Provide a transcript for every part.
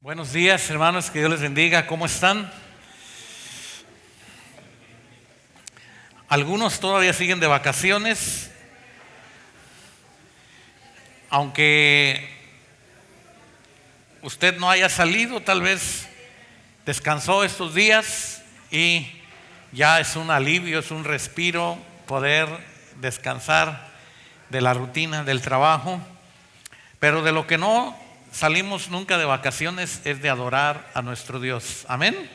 Buenos días, hermanos, que Dios les bendiga. ¿Cómo están? Algunos todavía siguen de vacaciones, aunque usted no haya salido, tal vez descansó estos días y ya es un alivio, es un respiro poder descansar de la rutina del trabajo. Pero de lo que no salimos nunca de vacaciones es de adorar a nuestro Dios. Amén.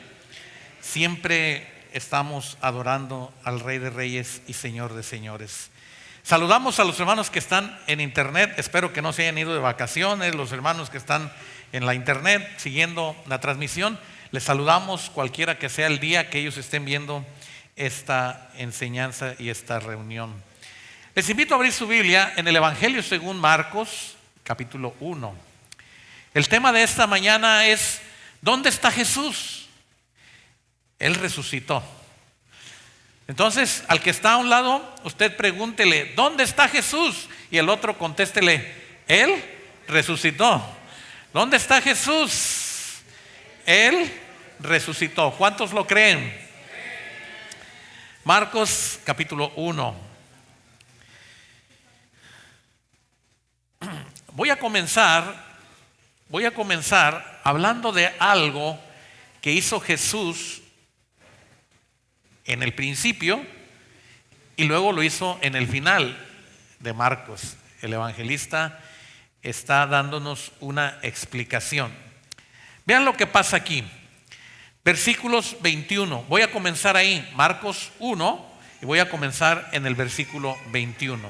Siempre estamos adorando al Rey de Reyes y Señor de Señores. Saludamos a los hermanos que están en internet. Espero que no se hayan ido de vacaciones. Los hermanos que están en la internet siguiendo la transmisión, les saludamos cualquiera que sea el día que ellos estén viendo esta enseñanza y esta reunión. Les invito a abrir su Biblia en el Evangelio según Marcos, capítulo 1. El tema de esta mañana es: ¿dónde está Jesús? Él resucitó. Entonces, al que está a un lado, usted pregúntele: ¿dónde está Jesús? Y el otro contéstele: Él resucitó. ¿Dónde está Jesús? Él resucitó. ¿Cuántos lo creen? Marcos capítulo 1. Voy a comenzar hablando de algo que hizo Jesús en el principio y luego lo hizo en el final de Marcos. El evangelista está dándonos una explicación. Vean lo que pasa aquí. Versículos 21. Voy a comenzar ahí, Marcos 1, y voy a comenzar en el versículo 21.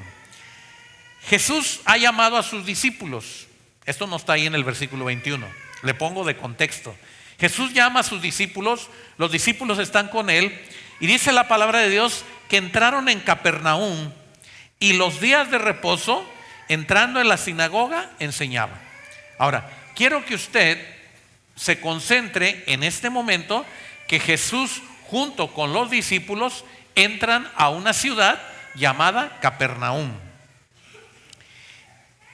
Jesús ha llamado a sus discípulos. Esto no está ahí en el versículo 21. Le pongo de contexto. Jesús llama a sus discípulos, los discípulos están con él, y dice la palabra de Dios que entraron en Capernaum y los días de reposo, entrando en la sinagoga, enseñaba. Ahora, quiero que usted se concentre en este momento que Jesús junto con los discípulos entran a una ciudad llamada Capernaum.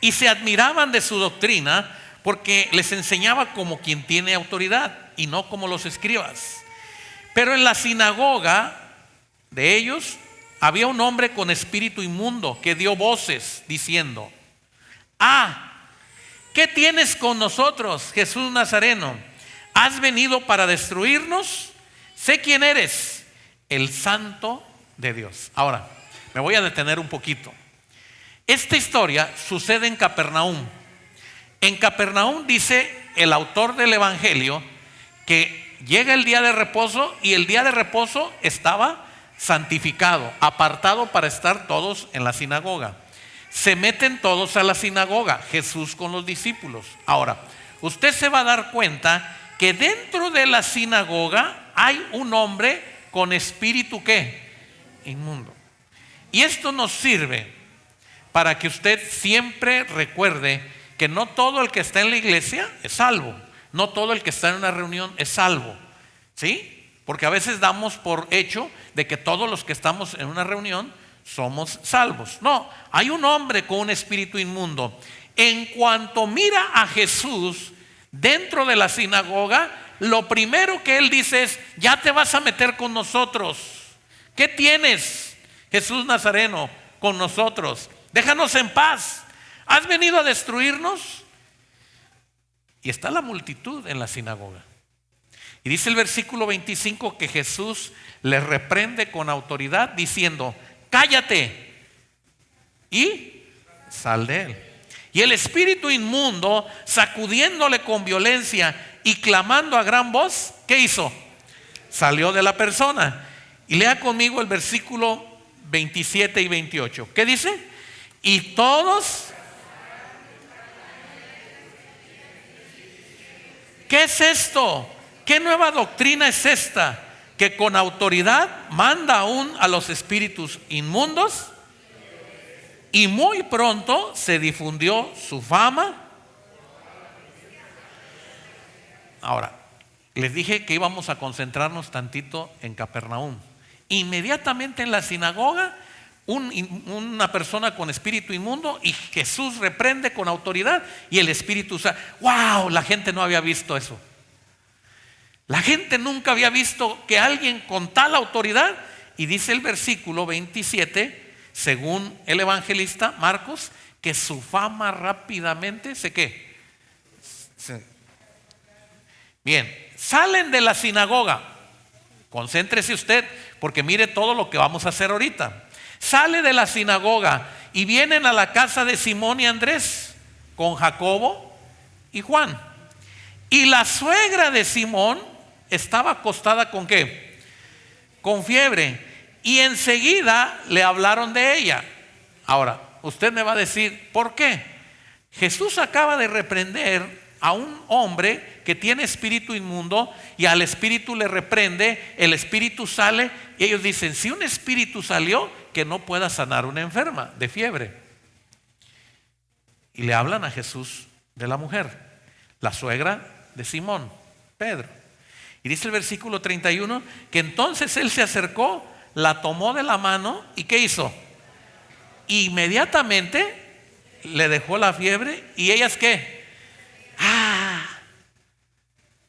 Y se admiraban de su doctrina porque les enseñaba como quien tiene autoridad y no como los escribas. Pero en la sinagoga de ellos había un hombre con espíritu inmundo que dio voces diciendo: ¿qué tienes con nosotros, Jesús Nazareno? ¿Has venido para destruirnos? Sé quién eres, el Santo de Dios. Ahora, me voy a detener un poquito. Esta historia sucede en Capernaum. En Capernaum dice el autor del Evangelio que llega el día de reposo y el día de reposo estaba santificado, apartado para estar todos en la sinagoga. Se meten todos a la sinagoga, Jesús con los discípulos. Ahora, usted se va a dar cuenta que dentro de la sinagoga hay un hombre con espíritu ¿qué? Inmundo. Y esto nos sirve para que usted siempre recuerde que no todo el que está en la iglesia es salvo. No todo el que está en una reunión es salvo. ¿Sí? Porque a veces damos por hecho de que todos los que estamos en una reunión somos salvos. No, hay un hombre con un espíritu inmundo. En cuanto mira a Jesús dentro de la sinagoga, lo primero que él dice es: ya te vas a meter con nosotros. ¿Qué tienes, Jesús Nazareno, con nosotros? Déjanos en paz. ¿Has venido a destruirnos? Y está la multitud en la sinagoga. Y dice el versículo 25 que Jesús les reprende con autoridad diciendo: cállate y sal de él. Y el espíritu inmundo, sacudiéndole con violencia y clamando a gran voz, ¿qué hizo? Salió de la persona. Y lea conmigo el versículo 27 y 28. ¿Qué dice? Y todos, ¿qué es esto? ¿Qué nueva doctrina es esta? Que con autoridad manda aún a los espíritus inmundos. Y muy pronto se difundió su fama. Ahora, les dije que íbamos a concentrarnos tantito en Capernaum. Inmediatamente en la sinagoga una persona con espíritu inmundo y Jesús reprende con autoridad y el espíritu sale. ¡Wow! La gente no había visto eso. La gente nunca había visto que alguien con tal autoridad, y dice el versículo 27, según el evangelista Marcos, que su fama rápidamente Bien, salen de la sinagoga. Concéntrese usted, porque mire todo lo que vamos a hacer ahorita. Sale de la sinagoga y vienen a la casa de Simón y Andrés con Jacobo y Juan. Y la suegra de Simón estaba acostada ¿con qué? Con fiebre. Y enseguida le hablaron de ella. Ahora, usted me va a decir, ¿por qué? Jesús acaba de reprender a un hombre que tiene espíritu inmundo y al espíritu le reprende, el espíritu sale y ellos dicen, si un espíritu salió, que no pueda sanar una enferma de fiebre. Y le hablan a Jesús de la mujer, la suegra de Simón, Pedro. Y dice el versículo 31 que entonces él se acercó, la tomó de la mano y ¿qué hizo? Inmediatamente le dejó la fiebre y ellas ¿qué?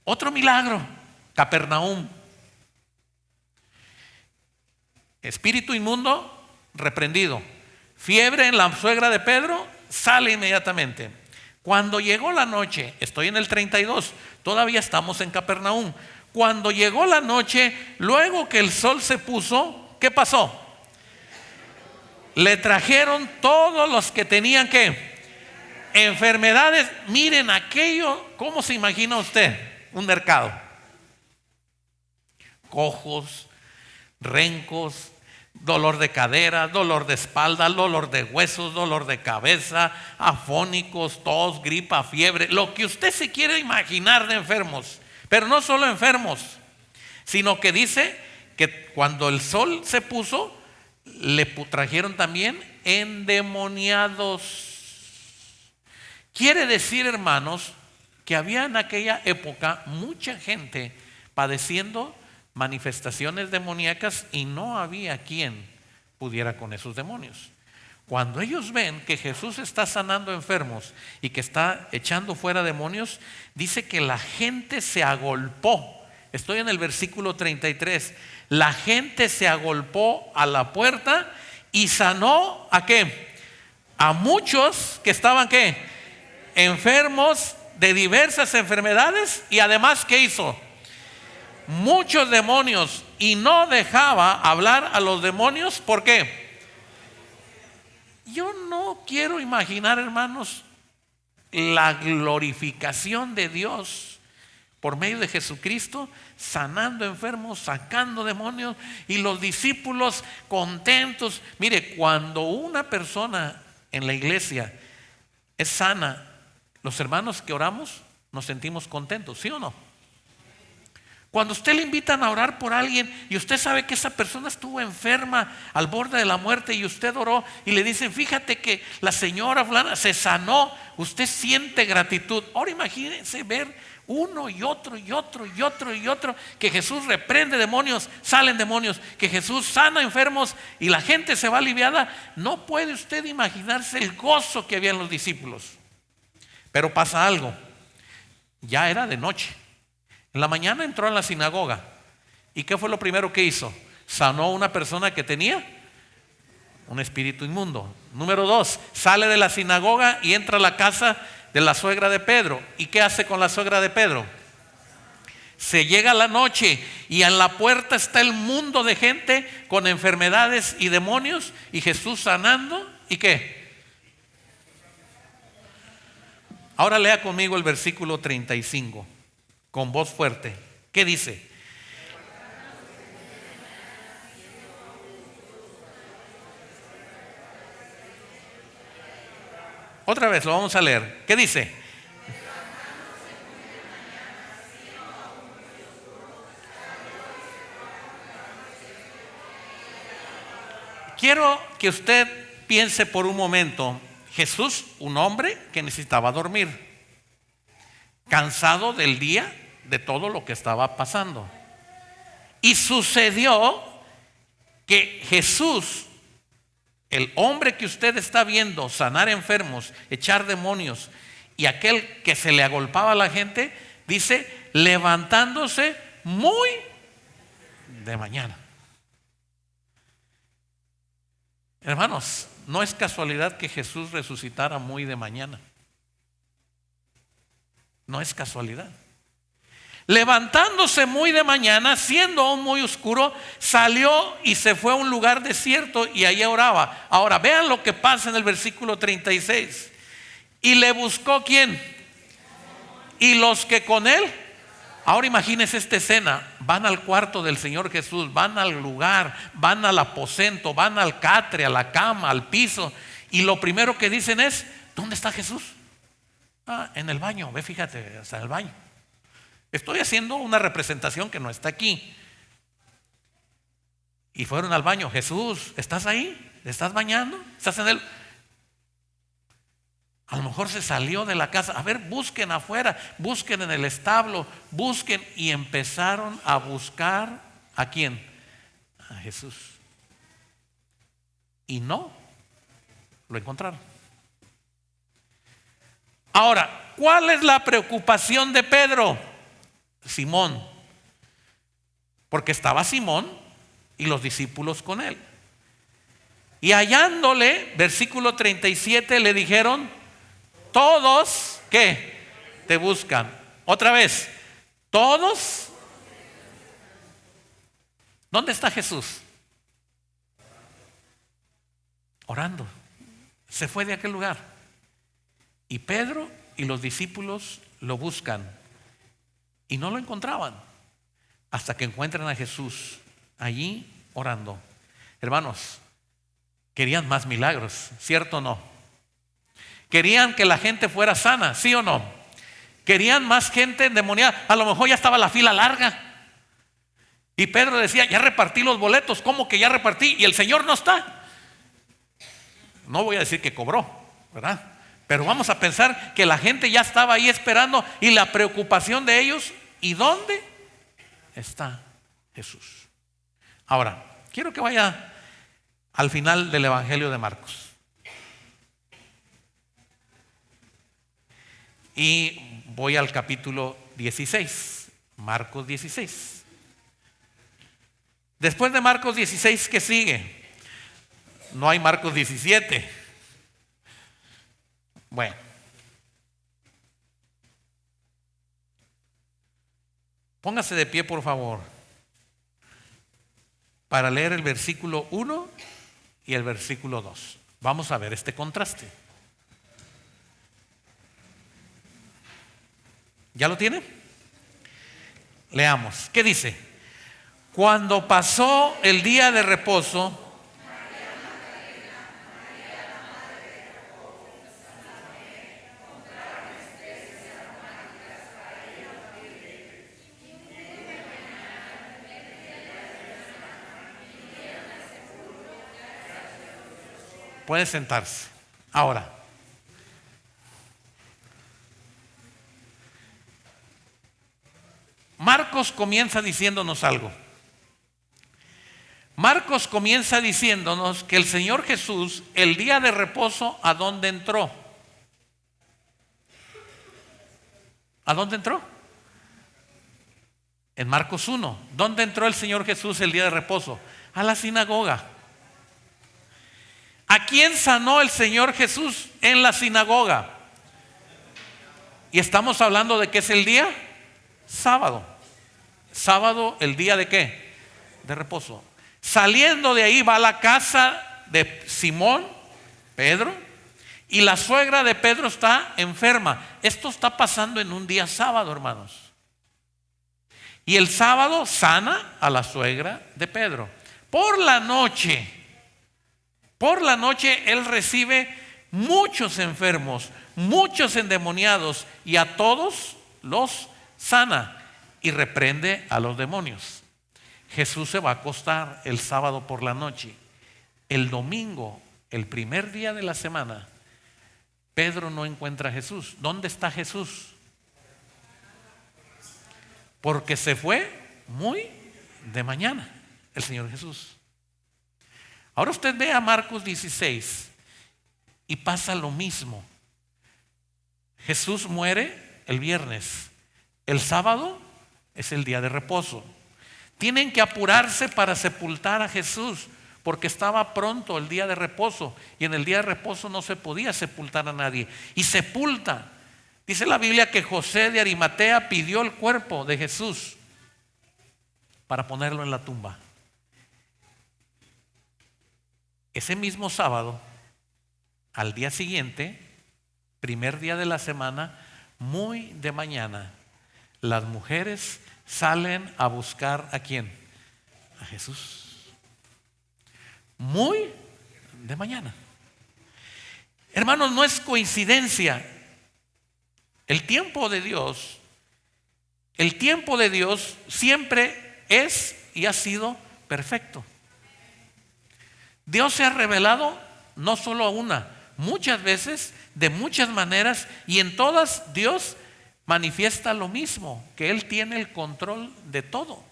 Otro milagro. Capernaum. Espíritu inmundo reprendido. Fiebre en la suegra de Pedro, sale inmediatamente. Cuando llegó la noche, estoy en el 32, todavía estamos en Capernaum. Cuando llegó la noche, luego que el sol se puso, ¿qué pasó? Le trajeron todos los que tenían ¿qué? Enfermedades. Miren aquello, ¿cómo se imagina usted? Un mercado. Cojos, rencos, dolor de cadera, dolor de espalda, dolor de huesos, dolor de cabeza, afónicos, tos, gripa, fiebre, lo que usted se quiere imaginar de enfermos. Pero no solo enfermos, sino que dice que cuando el sol se puso, le trajeron también endemoniados. Quiere decir, hermanos, que había en aquella época mucha gente padeciendo manifestaciones demoníacas y no había quien pudiera con esos demonios. Cuando ellos ven que Jesús está sanando enfermos y que está echando fuera demonios, dice que la gente se agolpó. Estoy en el versículo 33. La gente se agolpó a la puerta y sanó ¿a qué? A muchos que estaban ¿qué? Enfermos de diversas enfermedades y además ¿qué hizo? Muchos demonios, y no dejaba hablar a los demonios. ¿Por qué? Yo no quiero imaginar, hermanos, la glorificación de Dios por medio de Jesucristo, sanando enfermos, sacando demonios y los discípulos contentos. Mire, cuando una persona en la iglesia es sana, los hermanos que oramos nos sentimos contentos, ¿sí o no? Cuando usted le invitan a orar por alguien y usted sabe que esa persona estuvo enferma al borde de la muerte y usted oró y le dicen, fíjate que la señora fulana se sanó, usted siente gratitud. Ahora imagínense ver uno y otro y otro y otro y otro, que Jesús reprende demonios, salen demonios, que Jesús sana enfermos y la gente se va aliviada. No puede usted imaginarse el gozo que había en los discípulos. Pero pasa algo, ya era de noche. En la mañana entró en la sinagoga. ¿Y qué fue lo primero que hizo? Sanó a una persona que tenía un espíritu inmundo. Número 2, sale de la sinagoga y entra a la casa de la suegra de Pedro. ¿Y qué hace con la suegra de Pedro? Se llega la noche y en la puerta está el mundo de gente con enfermedades y demonios y Jesús sanando. ¿Y qué? Ahora lea conmigo el versículo 35. Con voz fuerte. ¿Qué dice? Otra vez lo vamos a leer. ¿Qué dice? Quiero que usted piense por un momento. Jesús, un hombre que necesitaba dormir, cansado del día, de todo lo que estaba pasando. Y sucedió que Jesús El hombre que usted está viendo sanar enfermos, echar demonios, y aquel que se le agolpaba a la gente, dice, levantándose muy de mañana. Hermanos, no es casualidad que Jesús resucitara muy de mañana. No es casualidad. Levantándose muy de mañana, siendo aún muy oscuro, salió y se fue a un lugar desierto y allí oraba. Ahora vean lo que pasa en el versículo 36. Y le buscó ¿quién? Y los que con él. Ahora imagínense esta escena. Van al cuarto del Señor Jesús, van al lugar, van al aposento, van al catre, a la cama, al piso, y lo primero que dicen es, ¿dónde está Jesús? En el baño. Ve, fíjate, está en el baño. Estoy haciendo una representación que no está aquí. Y fueron al baño. Jesús, ¿estás ahí? ¿Estás bañando? ¿Estás en el? A lo mejor se salió de la casa. A ver, busquen afuera, busquen en el establo, busquen. Y empezaron a buscar ¿a quién? A Jesús. Y no lo encontraron. Ahora, ¿cuál es la preocupación de Pedro? Simón, porque estaba Simón y los discípulos con él. Y hallándole, versículo 37, le dijeron, todos, ¿qué? Te buscan. Otra vez, todos. ¿Dónde está Jesús? Orando. Se fue de aquel lugar. Y Pedro y los discípulos lo buscan. Y no lo encontraban hasta que encuentran a Jesús allí orando. Hermanos, querían más milagros, ¿cierto o no? Querían que la gente fuera sana, ¿sí o no? Querían más gente endemoniada. A lo mejor ya estaba la fila larga. Y Pedro decía, ya repartí los boletos. ¿Cómo que ya repartí? Y el Señor no está. No voy a decir que cobró, ¿verdad? Pero vamos a pensar que la gente ya estaba ahí esperando y la preocupación de ellos, ¿y dónde está Jesús? Ahora, quiero que vaya al final del Evangelio de Marcos. Y voy al capítulo 16, Marcos 16. Después de Marcos 16, ¿qué sigue? No hay Marcos 17. Bueno, póngase de pie por favor para leer el versículo 1 y el versículo 2. Vamos a ver este contraste. ¿Ya lo tiene? Leamos. ¿Qué dice? Cuando pasó el día de reposo, puede sentarse. Ahora, Marcos comienza diciéndonos algo. Marcos comienza diciéndonos que el Señor Jesús, el día de reposo, ¿a dónde entró? ¿A dónde entró? En Marcos 1. ¿Dónde entró el Señor Jesús el día de reposo? A la sinagoga. ¿A quién sanó el Señor Jesús en la sinagoga? Y estamos hablando de qué es el día sábado. Sábado, el día de qué? De reposo. Saliendo de ahí va a la casa de Simón, Pedro, y la suegra de Pedro está enferma. Esto está pasando en un día sábado, hermanos. Y el sábado sana a la suegra de Pedro. Por la noche él recibe muchos enfermos, muchos endemoniados, y a todos los sana y reprende a los demonios. Jesús se va a acostar el sábado por la noche. El domingo, el primer día de la semana, Pedro no encuentra a Jesús. ¿Dónde está Jesús? Porque se fue muy de mañana el Señor Jesús. Ahora usted ve a Marcos 16 y pasa lo mismo. Jesús muere el viernes. El sábado es el día de reposo. Tienen que apurarse para sepultar a Jesús, porque estaba pronto el día de reposo, y en el día de reposo no se podía sepultar a nadie. Y sepulta. Dice la Biblia que José de Arimatea pidió el cuerpo de Jesús para ponerlo en la tumba. Ese mismo sábado, al día siguiente, primer día de la semana, muy de mañana, las mujeres salen a buscar ¿a quién? A Jesús. Muy de mañana. Hermanos, no es coincidencia. El tiempo de Dios siempre es y ha sido perfecto. Dios se ha revelado no solo a una, muchas veces, de muchas maneras, y en todas Dios manifiesta lo mismo, que Él tiene el control de todo.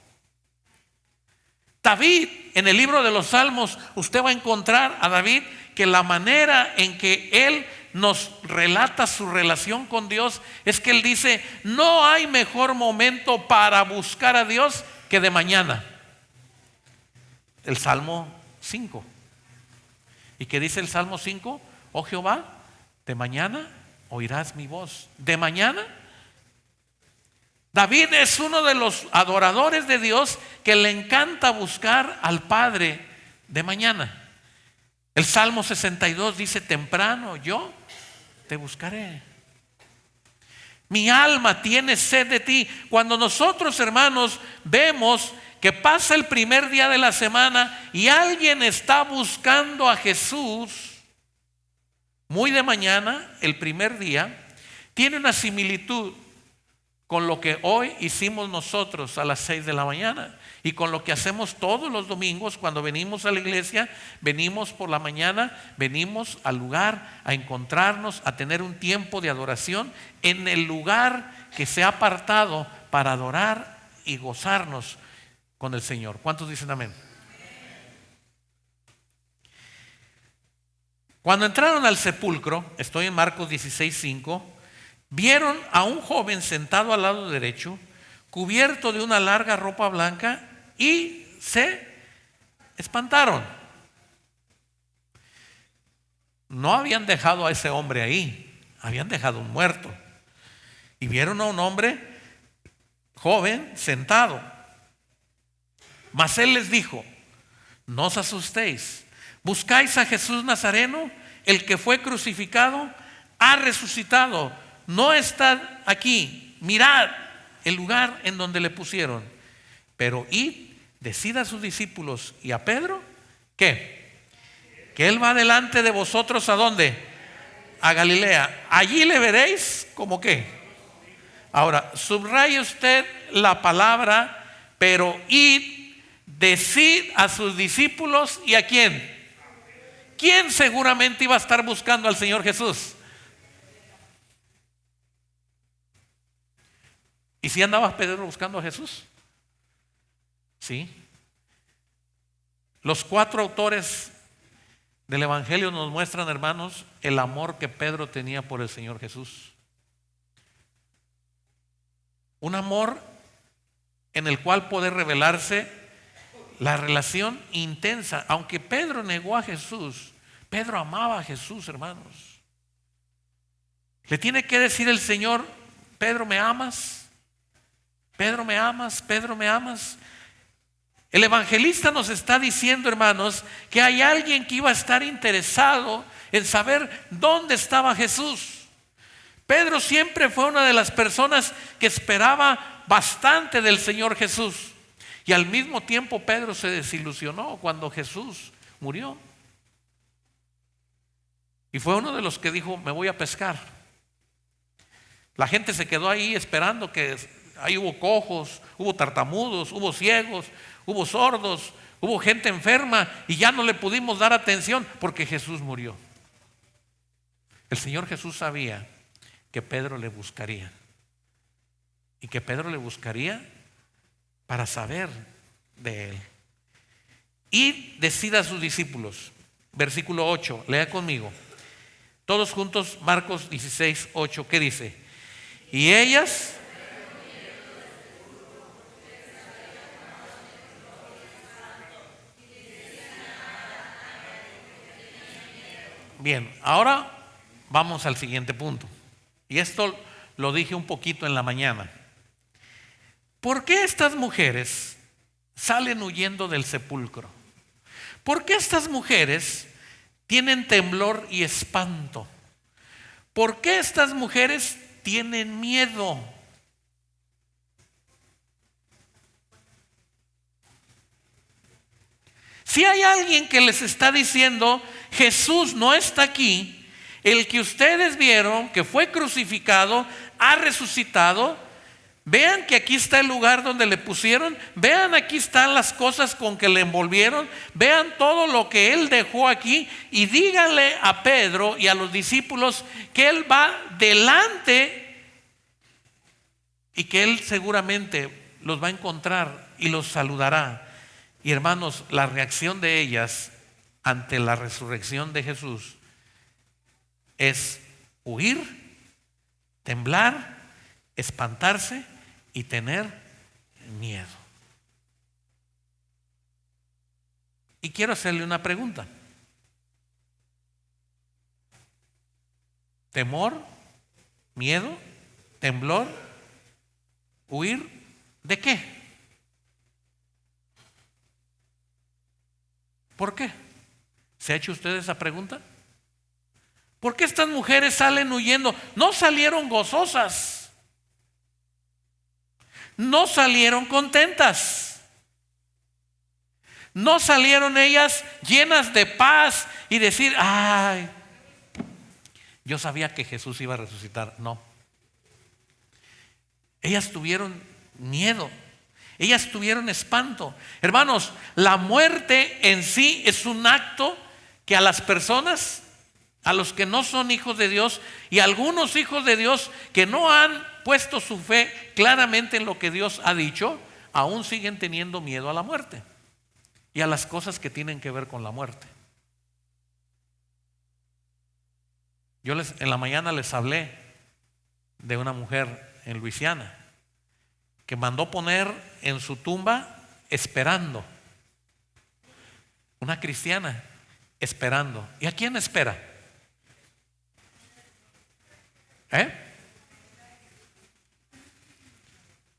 David, en el libro de los Salmos, usted va a encontrar a David que la manera en que él nos relata su relación con Dios es que él dice: no hay mejor momento para buscar a Dios que de mañana. El Salmo 5. ¿Y qué dice el Salmo 5? Oh Jehová, de mañana oirás mi voz. De mañana. David es uno de los adoradores de Dios que le encanta buscar al Padre de mañana. El Salmo 62 dice: temprano yo te buscaré. Mi alma tiene sed de ti. Cuando nosotros, hermanos, vemos que pasa el primer día de la semana y alguien está buscando a Jesús muy de mañana, el primer día, tiene una similitud con lo que hoy hicimos nosotros a las 6 de la mañana y con lo que hacemos todos los domingos cuando venimos a la iglesia. Venimos por la mañana, venimos al lugar a encontrarnos, a tener un tiempo de adoración en el lugar que se ha apartado para adorar y gozarnos con el Señor. ¿Cuántos dicen amén? Cuando entraron al sepulcro, estoy en Marcos 16:5, vieron a un joven sentado al lado derecho, cubierto de una larga ropa blanca, y se espantaron. No habían dejado a ese hombre ahí, habían dejado un muerto. Y vieron a un hombre joven sentado. Mas él les dijo: no os asustéis, buscáis a Jesús Nazareno, el que fue crucificado, ha resucitado, no está aquí. Mirad el lugar en donde le pusieron. Pero id, decid a sus discípulos y a Pedro, ¿qué? Que él va delante de vosotros. ¿A dónde? A Galilea. Allí le veréis. ¿Cómo qué? Ahora, subraye usted la palabra, pero id, decid a sus discípulos. ¿Y a quién? ¿Quién seguramente iba a estar buscando al Señor Jesús? ¿Y si andaba Pedro buscando a Jesús? Sí. Los 4 autores del Evangelio nos muestran, hermanos, el amor que Pedro tenía por el Señor Jesús. Un amor en el cual puede revelarse la relación intensa. Aunque Pedro negó a Jesús, Pedro amaba a Jesús, hermanos. Le tiene que decir el Señor: Pedro, ¿me amas? Pedro, ¿me amas? Pedro, ¿me amas? El evangelista nos está diciendo, hermanos, que hay alguien que iba a estar interesado en saber dónde estaba Jesús. Pedro siempre fue una de las personas que esperaba bastante del Señor Jesús. Y al mismo tiempo Pedro se desilusionó cuando Jesús murió. Y fue uno de los que dijo: me voy a pescar. La gente se quedó ahí esperando que... Ahí hubo cojos, hubo tartamudos, hubo ciegos, hubo sordos, hubo gente enferma, y ya no le pudimos dar atención porque Jesús murió. El Señor Jesús sabía que Pedro le buscaría, y que Pedro le buscaría para saber de él. y decida a sus discípulos. Versículo 8, lea conmigo. Todos juntos, Marcos 16, 8, ¿qué dice? Y ellas... Bien, ahora vamos al siguiente punto. Y esto lo dije un poquito en la mañana. ¿Por qué estas mujeres salen huyendo del sepulcro? ¿Por qué estas mujeres tienen temblor y espanto? ¿Por qué estas mujeres tienen miedo? Si hay alguien que les está diciendo, Jesús no está aquí, el que ustedes vieron que fue crucificado, ha resucitado, vean que aquí está el lugar donde le pusieron, vean aquí están las cosas con que le envolvieron, vean todo lo que él dejó aquí y díganle a Pedro y a los discípulos que él va delante y que él seguramente los va a encontrar y los saludará. Y hermanos, la reacción de ellas ante la resurrección de Jesús es huir, temblar, espantarse y tener miedo. Y quiero hacerle una pregunta. ¿Temor, miedo, temblor, huir de qué? ¿Por qué? ¿Se ha hecho usted esa pregunta? ¿Por qué estas mujeres salen huyendo? No salieron gozosas, no salieron contentas, no salieron ellas llenas de paz y decir, ay, yo sabía que Jesús iba a resucitar. No, ellas tuvieron miedo. Ellas tuvieron espanto. Hermanos, la muerte en sí es un acto que a las personas, a los que no son hijos de Dios y a algunos hijos de Dios que no han puesto su fe claramente en lo que Dios ha dicho, aún siguen teniendo miedo a la muerte y a las cosas que tienen que ver con la muerte. Yo en la mañana les hablé de una mujer en Luisiana que mandó poner en su tumba esperando. Una cristiana esperando. ¿Y a quién espera?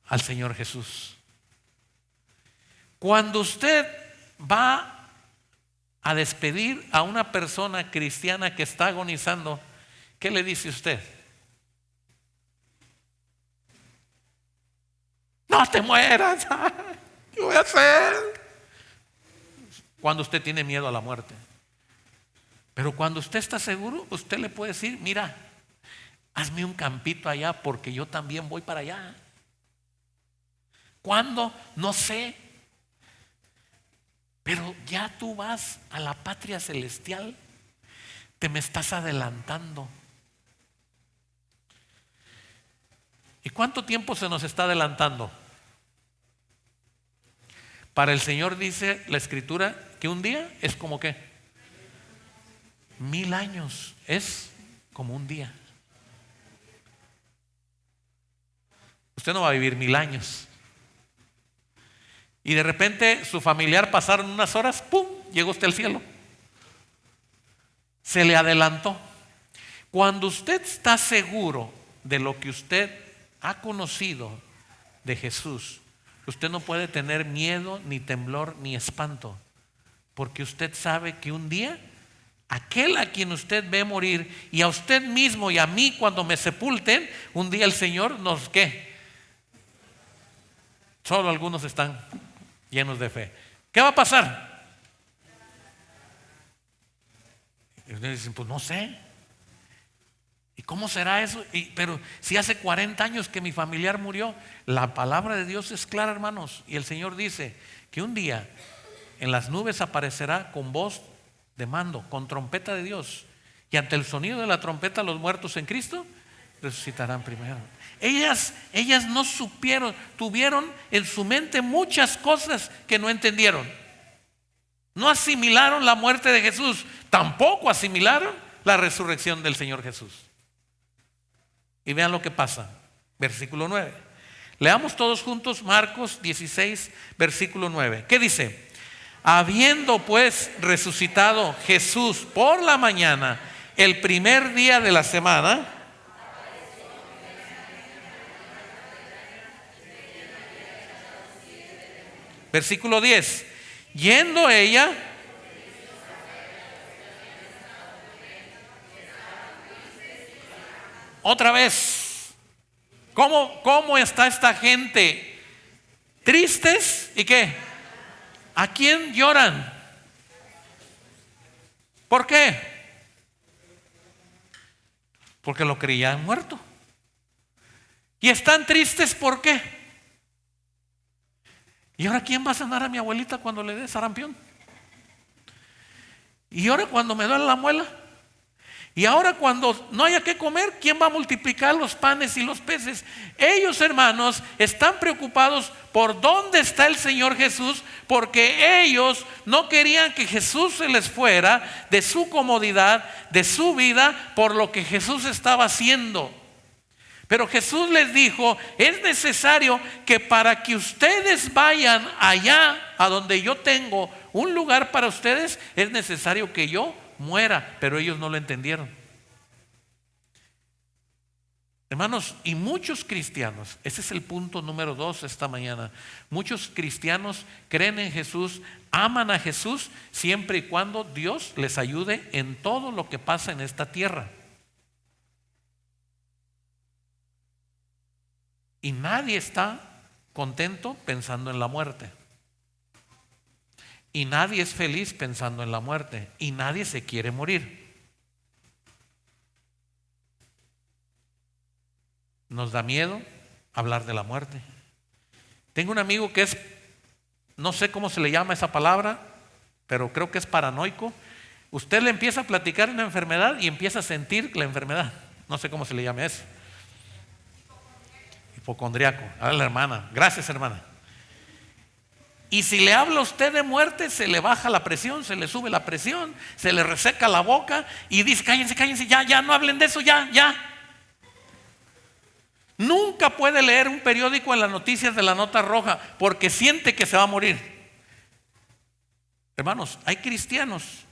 Al Señor Jesús. Cuando usted va a despedir a una persona cristiana que está agonizando, ¿qué le dice usted? No te mueras. ¿Qué voy a hacer? Cuando usted tiene miedo a la muerte. Pero cuando usted está seguro, usted le puede decir, mira, hazme un campito allá porque yo también voy para allá. ¿Cuándo? No sé. Pero ya tú vas a la patria celestial. Te me estás adelantando. ¿Y cuánto tiempo se nos está adelantando? Para el Señor dice la Escritura que un día es como ¿qué? 1000 años es como un día. Usted no va a vivir 1000 años. Y de repente su familiar pasaron unas horas, ¡pum!, llegó usted al cielo. Se le adelantó. Cuando usted está seguro de lo que usted ha conocido de Jesús, usted no puede tener miedo, ni temblor, ni espanto, porque usted sabe que un día aquel a quien usted ve morir, y a usted mismo y a mí cuando me sepulten, un día el Señor nos ¿qué? Solo algunos están llenos de fe. ¿Qué va a pasar? Y ustedes dicen, pues no sé. ¿Y cómo será eso? Pero si hace 40 años que mi familiar murió. La palabra de Dios es clara, hermanos. Y el Señor dice que un día en las nubes aparecerá con voz de mando, con trompeta de Dios. Y ante el sonido de la trompeta los muertos en Cristo resucitarán primero. Ellas no supieron, tuvieron en su mente muchas cosas que no entendieron. No asimilaron la muerte de Jesús, tampoco asimilaron la resurrección del Señor Jesús. Y vean lo que pasa, versículo 9. Leamos todos juntos Marcos 16, versículo 9. ¿Qué dice? Habiendo pues resucitado Jesús por la mañana, el primer día de la semana, versículo 10, yendo ella, otra vez, ¿cómo está esta gente? Tristes y ¿qué? ¿A quién lloran? ¿Por qué? Porque lo creían muerto. Y están tristes, ¿por qué? ¿Y ahora quién va a sanar a mi abuelita cuando le dé sarampión? ¿Y ahora cuando me duele la muela? ¿Y ahora cuando no haya que comer, quién va a multiplicar los panes y los peces? Ellos, hermanos, están preocupados por dónde está el Señor Jesús, porque ellos no querían que Jesús se les fuera de su comodidad, de su vida, por lo que Jesús estaba haciendo. Pero Jesús les dijo, es necesario que para que ustedes vayan allá a donde yo tengo un lugar para ustedes, es necesario que yo muera. Pero ellos no lo entendieron. Hermanos, y muchos cristianos, ese es el punto número 2 esta mañana. Muchos cristianos creen en Jesús, aman a Jesús, siempre y cuando Dios les ayude en todo lo que pasa en esta tierra. Y nadie está contento pensando en la muerte. Y nadie es feliz pensando en la muerte. Y nadie se quiere morir. Nos da miedo hablar de la muerte. Tengo un amigo que es, no sé cómo se le llama esa palabra, pero creo que es paranoico. Usted le empieza a platicar una enfermedad y empieza a sentir la enfermedad. No sé cómo se le llama eso. Hipocondriaco. A la hermana. Gracias, hermana. Y si le habla a usted de muerte, se le baja la presión, se le sube la presión, se le reseca la boca y dice, cállense, cállense, ya, no hablen de eso, ya. Nunca puede leer un periódico en las noticias de la nota roja porque siente que se va a morir. Hermanos, hay cristianos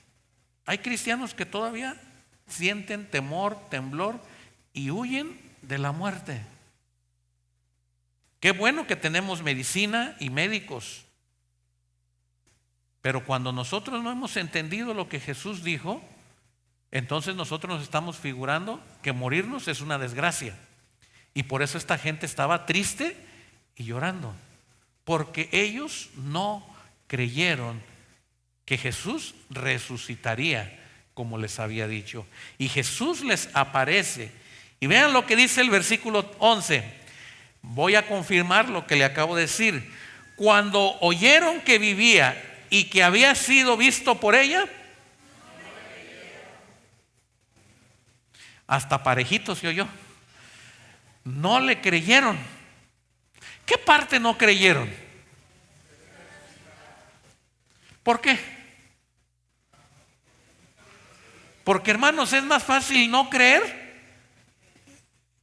que todavía sienten temor, temblor y huyen de la muerte. Qué bueno que tenemos medicina y médicos. Pero cuando nosotros no hemos entendido lo que Jesús dijo, entonces nosotros nos estamos figurando que morirnos es una desgracia. Y por eso esta gente estaba triste y llorando, porque ellos no creyeron que Jesús resucitaría como les había dicho. Y Jesús les aparece. Y vean lo que dice el versículo 11. Voy a confirmar lo que le acabo de decir. Cuando oyeron que vivía y que había sido visto por ella, hasta parejito se oyó. No le creyeron. ¿Qué parte no creyeron? ¿Por qué? Porque, hermanos, es más fácil no creer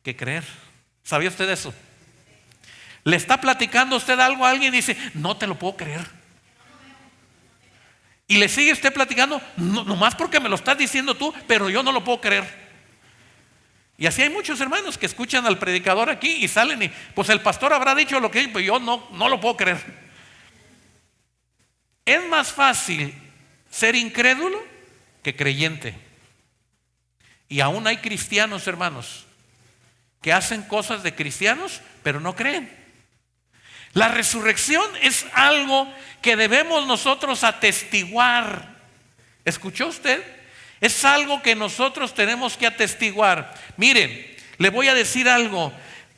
que creer. ¿Sabía usted eso? Le está platicando usted algo a alguien y dice, no te lo puedo creer. Y le sigue usted platicando, no, nomás porque me lo estás diciendo tú, pero yo no lo puedo creer. Y así hay muchos hermanos que escuchan al predicador aquí y salen y pues el pastor habrá dicho lo que pues yo no lo puedo creer. Es más fácil ser incrédulo que creyente. Y aún hay cristianos, hermanos, que hacen cosas de cristianos pero no creen. La resurrección es algo que debemos nosotros atestiguar. ¿Escuchó usted? Es algo que nosotros tenemos que atestiguar. Miren, le voy a decir algo.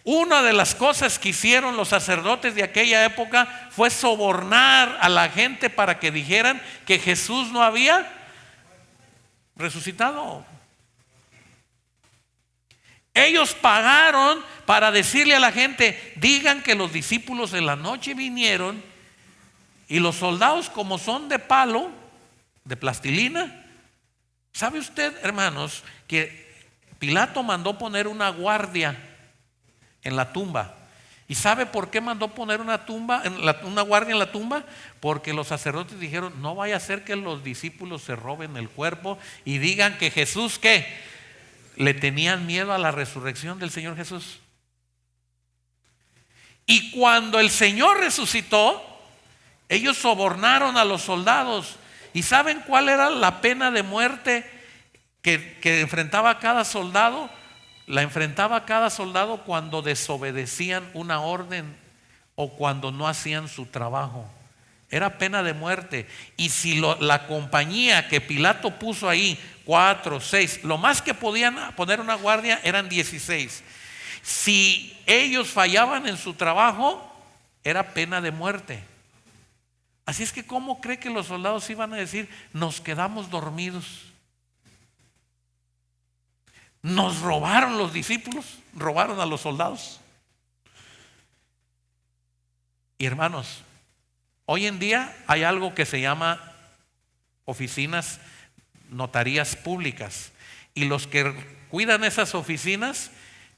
Una de las cosas que hicieron los sacerdotes de aquella época fue sobornar a la gente para que dijeran que Jesús no había resucitado. Ellos pagaron para decirle a la gente, digan que los discípulos en la noche vinieron y los soldados, como son de palo, de plastilina. ¿Sabe usted, hermanos, que Pilato mandó poner una guardia en la tumba? ¿Y sabe por qué mandó poner una guardia en la tumba? Porque los sacerdotes dijeron: no vaya a ser que los discípulos se roben el cuerpo y digan que Jesús, ¿qué? Le tenían miedo a la resurrección del Señor Jesús. Y cuando el Señor resucitó, ellos sobornaron a los soldados. ¿Y saben cuál era la pena de muerte que enfrentaba cada soldado? La enfrentaba cada soldado cuando desobedecían una orden o cuando no hacían su trabajo. Era pena de muerte. Y si la compañía que Pilato puso ahí, 4, 6, lo más que podían poner una guardia eran 16. Si ellos fallaban en su trabajo, era pena de muerte. Así es que ¿cómo cree que los soldados iban a decir: nos quedamos dormidos? Nos robaron los discípulos, robaron a los soldados. Y hermanos, hoy en día hay algo que se llama oficinas, notarías públicas. Y los que cuidan esas oficinas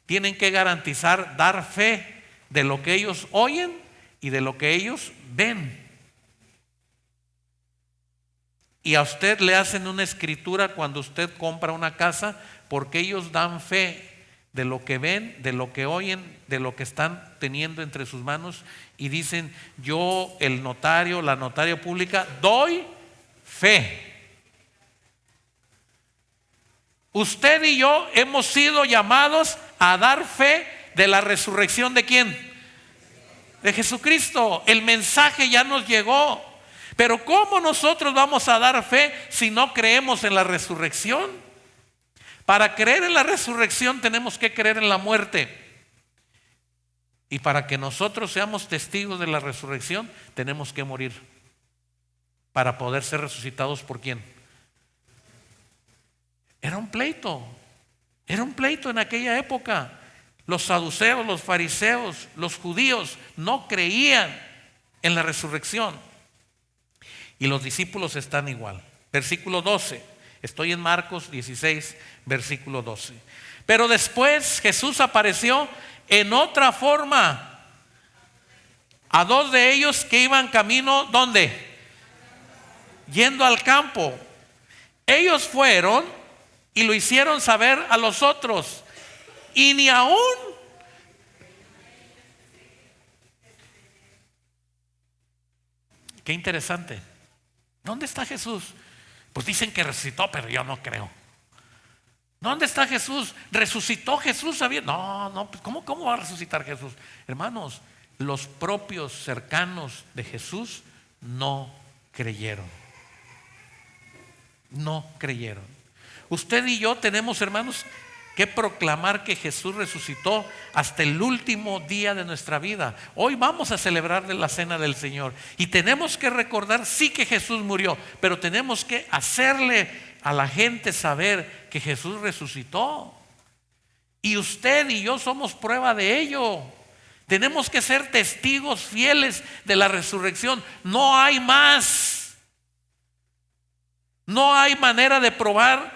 tienen que garantizar, dar fe de lo que ellos oyen y de lo que ellos ven. Y a usted le hacen una escritura cuando usted compra una casa, porque ellos dan fe de lo que ven, de lo que oyen, de lo que están teniendo entre sus manos, y dicen: yo, el notario, la notaria pública, doy fe. Usted y yo hemos sido llamados a dar fe de la resurrección ¿de quién? De Jesucristo. El mensaje ya nos llegó. Pero ¿cómo nosotros vamos a dar fe si no creemos en la resurrección? Para creer en la resurrección tenemos que creer en la muerte. Y para que nosotros seamos testigos de la resurrección, tenemos que morir para poder ser resucitados. ¿Por quién? Era un pleito en aquella época. Los saduceos, los fariseos, los judíos no creían en la resurrección. Y los discípulos están igual. Versículo 12. Estoy en Marcos 16, versículo 12. Pero después Jesús apareció en otra forma a dos de ellos que iban camino, ¿dónde? Yendo al campo. Ellos fueron y lo hicieron saber a los otros, y ni aún qué interesante. ¿Dónde está Jesús? Pues dicen que resucitó, pero yo no creo. ¿Dónde está Jesús? ¿Resucitó Jesús? No, pues ¿cómo va a resucitar Jesús? Hermanos, los propios cercanos de Jesús no creyeron. No creyeron. Usted y yo tenemos, hermanos, que proclamar que Jesús resucitó hasta el último día de nuestra vida. Hoy vamos a celebrar la cena del Señor y tenemos que recordar, sí, que Jesús murió, pero tenemos que hacerle a la gente saber que Jesús resucitó. Y usted y yo somos prueba de ello. Tenemos que ser testigos fieles de la resurrección. No hay más. No hay manera de probar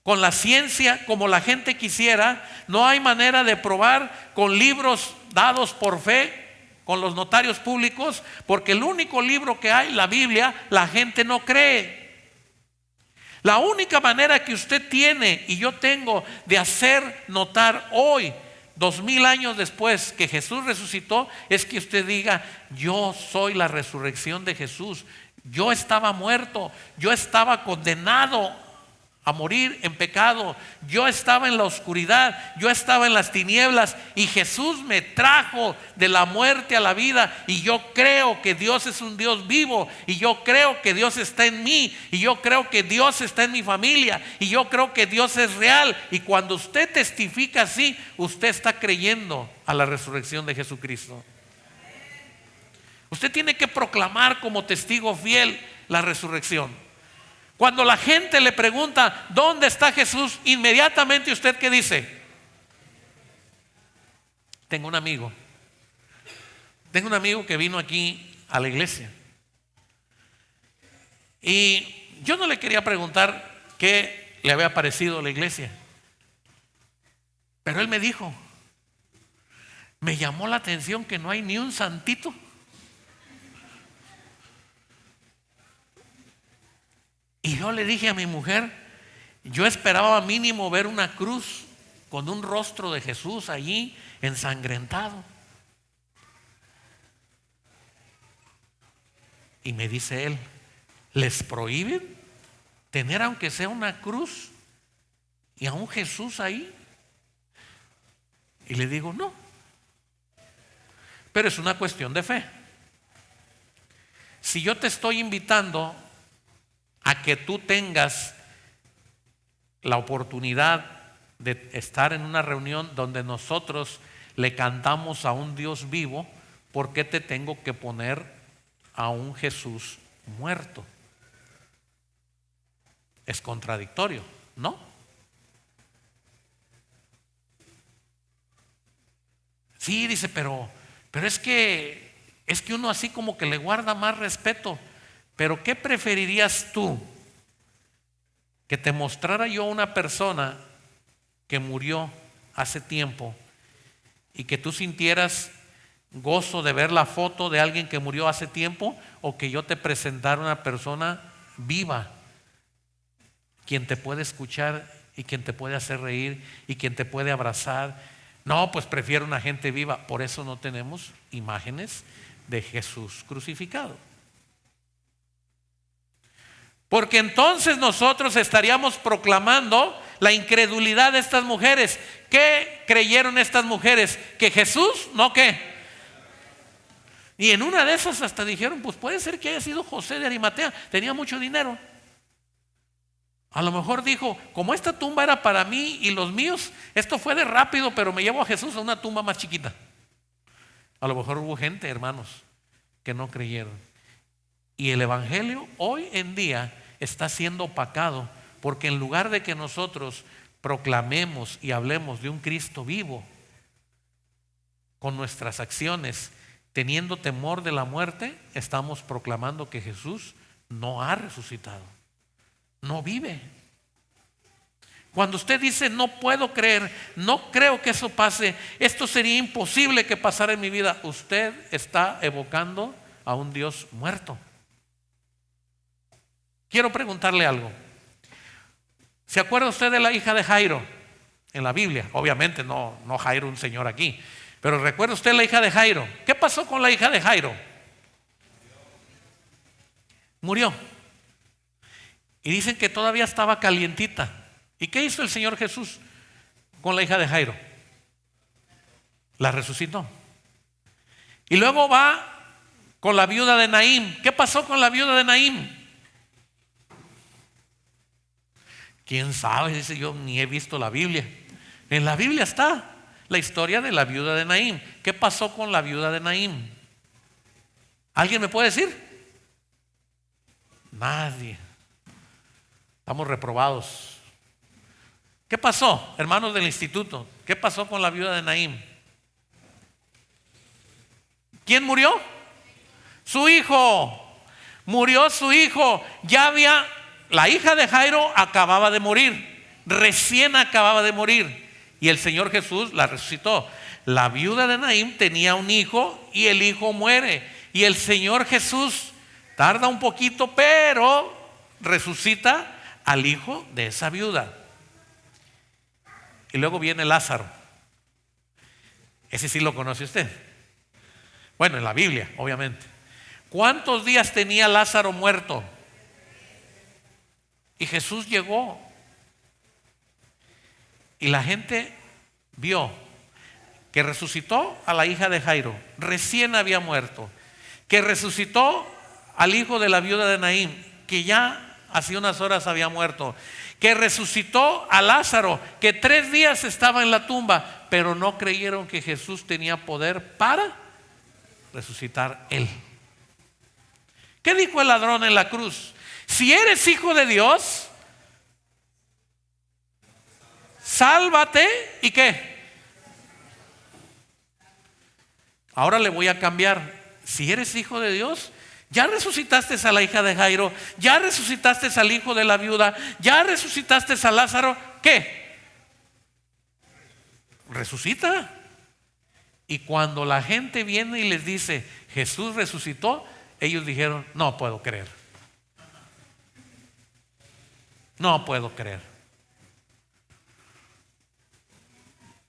con la ciencia como la gente quisiera. No hay manera de probar con libros dados por fe, con los notarios públicos, porque el único libro que hay, la Biblia, la gente no cree. La única manera que usted tiene y yo tengo de hacer notar hoy, 2000 años después, que Jesús resucitó, es que usted diga: yo soy la resurrección de Jesús. Yo estaba muerto, yo estaba condenado a morir en pecado, yo estaba en la oscuridad, yo estaba en las tinieblas, y Jesús me trajo de la muerte a la vida. Y yo creo que Dios es un Dios vivo, y yo creo que Dios está en mí, y yo creo que Dios está en mi familia, y yo creo que Dios es real. Y cuando usted testifica así, usted está creyendo a la resurrección de Jesucristo. Usted tiene que proclamar como testigo fiel la resurrección. Cuando la gente le pregunta: ¿dónde está Jesús?, inmediatamente usted ¿qué dice? Tengo un amigo que vino aquí a la iglesia, y yo no le quería preguntar qué le había parecido la iglesia, pero él me dijo, me llamó la atención que no hay ni un santito. Y yo le dije a mi mujer, yo esperaba mínimo ver una cruz con un rostro de Jesús allí ensangrentado. Y me dice él, ¿les prohíben tener aunque sea una cruz y a un Jesús ahí? Y le digo, no, pero es una cuestión de fe. Si yo te estoy invitando a que tú tengas la oportunidad de estar en una reunión donde nosotros le cantamos a un Dios vivo, ¿por qué te tengo que poner a un Jesús muerto? Es contradictorio, ¿no? Sí, dice, pero es que uno así como que le guarda más respeto. Pero ¿qué preferirías tú? Que te mostrara yo una persona que murió hace tiempo y que tú sintieras gozo de ver la foto de alguien que murió hace tiempo, o que yo te presentara una persona viva, quien te puede escuchar y quien te puede hacer reír y quien te puede abrazar? No, pues prefiero una gente viva. Por eso no tenemos imágenes de Jesús crucificado, porque entonces nosotros estaríamos proclamando la incredulidad de estas mujeres. ¿Qué creyeron estas mujeres? Que Jesús, ¿no qué? Y en una de esas hasta dijeron, pues puede ser que haya sido José de Arimatea, tenía mucho dinero. A lo mejor dijo, como esta tumba era para mí y los míos, esto fue de rápido, pero me llevo a Jesús a una tumba más chiquita. A lo mejor hubo gente, hermanos, que no creyeron. Y el evangelio hoy en día está siendo opacado, porque en lugar de que nosotros proclamemos y hablemos de un Cristo vivo, con nuestras acciones, teniendo temor de la muerte, estamos proclamando que Jesús no ha resucitado, no vive. Cuando usted dice, no puedo creer, no creo que eso pase, esto sería imposible que pasara en mi vida, usted está evocando a un Dios muerto. Quiero preguntarle algo. ¿Se acuerda usted de la hija de Jairo en la Biblia? Obviamente no Jairo, un señor aquí, pero ¿recuerda usted la hija de Jairo? ¿Qué pasó con la hija de Jairo? Murió. Y dicen que todavía estaba calientita. ¿Y qué hizo el Señor Jesús con la hija de Jairo? La resucitó. Y luego va con la viuda de Naín. ¿Qué pasó con la viuda de Naín? ¿Quién sabe? Dice, yo ni he visto la Biblia. En la Biblia está la historia de la viuda de Naín. ¿Qué pasó con la viuda de Naín? ¿Alguien me puede decir? Nadie. Estamos reprobados. ¿Qué pasó, hermanos del instituto? ¿Qué pasó con la viuda de Naín? ¿Quién murió? Su hijo. Murió su hijo. La hija de Jairo acababa de morir. Recién acababa de morir. Y el Señor Jesús la resucitó. La viuda de Naín tenía un hijo y el hijo muere. Y el Señor Jesús tarda un poquito, pero resucita al hijo de esa viuda. Y luego viene Lázaro. Ese sí lo conoce usted. Bueno, en la Biblia, obviamente. ¿Cuántos días tenía Lázaro muerto? Y Jesús llegó. Y la gente vio que resucitó a la hija de Jairo, recién había muerto. Que resucitó al hijo de la viuda de Naín, que ya hace unas horas había muerto. Que resucitó a Lázaro, que 3 días estaba en la tumba, pero no creyeron que Jesús tenía poder para resucitar él. ¿Qué dijo el ladrón en la cruz? Si eres hijo de Dios, sálvate. ¿Y qué? Ahora le voy a cambiar. Si eres hijo de Dios, Ya resucitaste a la hija de Jairo, ya resucitaste al hijo de la viuda, ya resucitaste a Lázaro. ¿Qué? Resucita. Y cuando la gente viene y les dice, Jesús resucitó, ellos dijeron, no puedo creer. No puedo creer.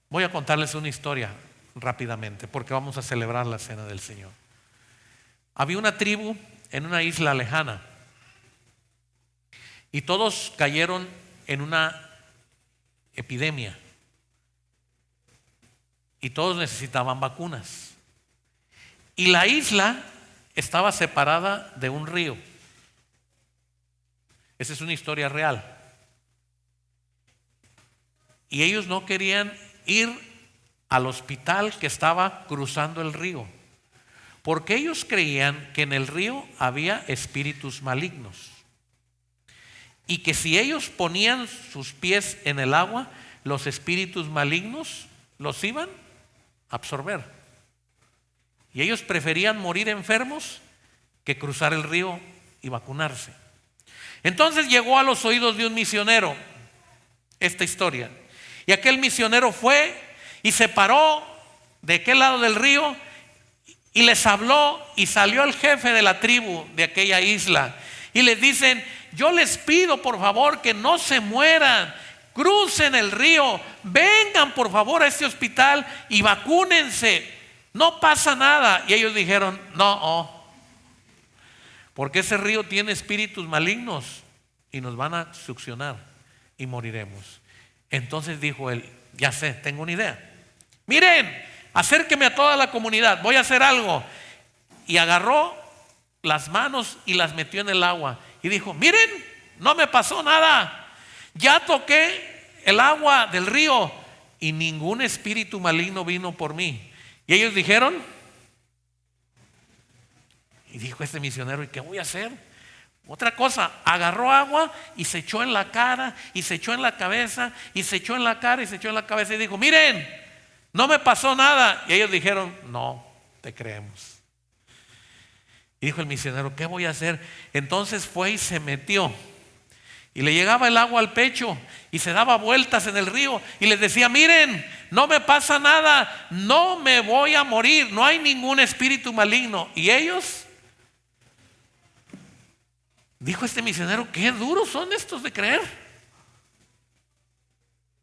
Voy a contarles una historia rápidamente, porque vamos a celebrar la cena del Señor. Había una tribu en una isla lejana y todos cayeron en una epidemia y todos necesitaban vacunas. Y la isla estaba separada de un río. Esa es una historia real. Y ellos no querían ir al hospital que estaba cruzando el río, porque ellos creían que en el río había espíritus malignos y que si ellos ponían sus pies en el agua, los espíritus malignos los iban a absorber. Y ellos preferían morir enfermos que cruzar el río y vacunarse. Entonces llegó a los oídos de un misionero esta historia. Y aquel misionero fue y se paró de aquel lado del río y les habló, y salió el jefe de la tribu de aquella isla y les dicen, yo les pido por favor que no se mueran, crucen el río, vengan por favor a este hospital y vacúnense, no pasa nada. Y ellos dijeron, no, porque ese río tiene espíritus malignos y nos van a succionar y moriremos. Entonces dijo él, ya sé, tengo una idea. Miren, acérqueme a toda la comunidad, voy a hacer algo. Y agarró las manos y las metió en el agua y dijo, miren, no me pasó nada. Ya toqué el agua del río y ningún espíritu maligno vino por mí. Y ellos dijeron, y dijo este misionero, ¿y qué voy a hacer? Otra cosa, agarró agua y se echó en la cara y se echó en la cabeza y se echó en la cara y se echó en la cabeza y dijo, miren, no me pasó nada. Y ellos dijeron, no, te creemos. Y dijo el misionero, ¿qué voy a hacer? Entonces fue y se metió y le llegaba el agua al pecho y se daba vueltas en el río y les decía, miren, no me pasa nada, no me voy a morir, no hay ningún espíritu maligno. Y ellos, dijo este misionero, qué duros son estos de creer.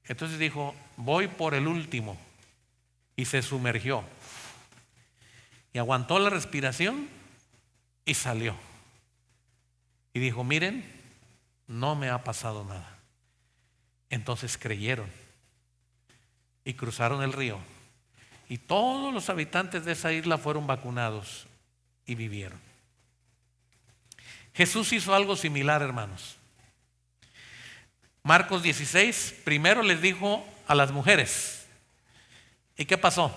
Entonces dijo, voy por el último. Y se sumergió y aguantó la respiración y salió y dijo, miren, no me ha pasado nada. Entonces creyeron y cruzaron el río y todos los habitantes de esa isla fueron vacunados y vivieron. Jesús hizo algo similar, hermanos. Marcos 16, primero les dijo a las mujeres, ¿y qué pasó?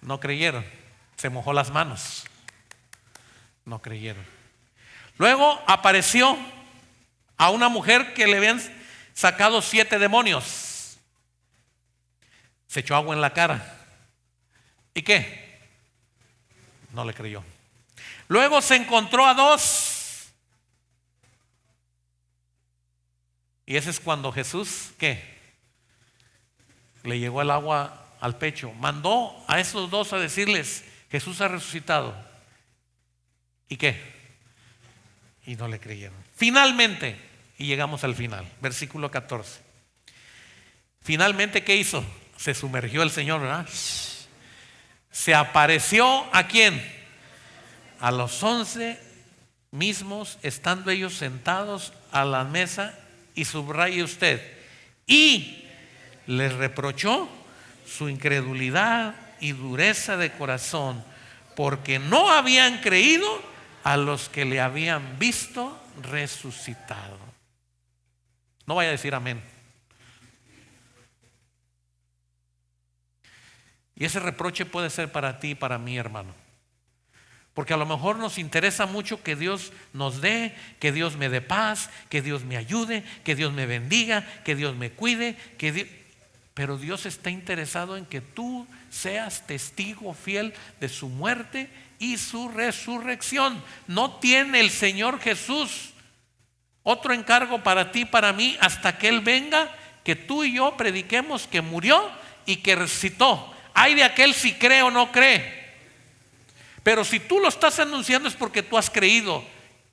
No creyeron, se mojó las manos, no creyeron. Luego apareció a una mujer que le habían sacado 7 demonios, se echó agua en la cara, ¿y qué? No le creyó. Luego se encontró a 2, y ese es cuando Jesús, ¿qué? Le llegó el agua al pecho. Mandó a esos 2 a decirles, Jesús ha resucitado. ¿Y qué? Y no le creyeron. Finalmente, y llegamos al final, versículo 14. Finalmente, ¿qué hizo? Se sumergió el Señor, ¿verdad? Se apareció ¿a quién? A los 11 mismos, estando ellos sentados a la mesa, y subraye usted, y les reprochó su incredulidad y dureza de corazón, porque no habían creído a los que le habían visto resucitado. No vaya a decir amén. Y ese reproche puede ser para ti y para mí, hermano. Porque a lo mejor nos interesa mucho que Dios nos dé, que Dios me dé paz, que Dios me ayude, que Dios me bendiga, que Dios me cuide, Pero Dios está interesado en que tú seas testigo fiel de su muerte y su resurrección. No tiene el Señor Jesús otro encargo para ti, para mí, hasta que Él venga, que tú y yo prediquemos que murió y que resucitó. Hay de aquel si cree o no cree. Pero si tú lo estás anunciando es porque tú has creído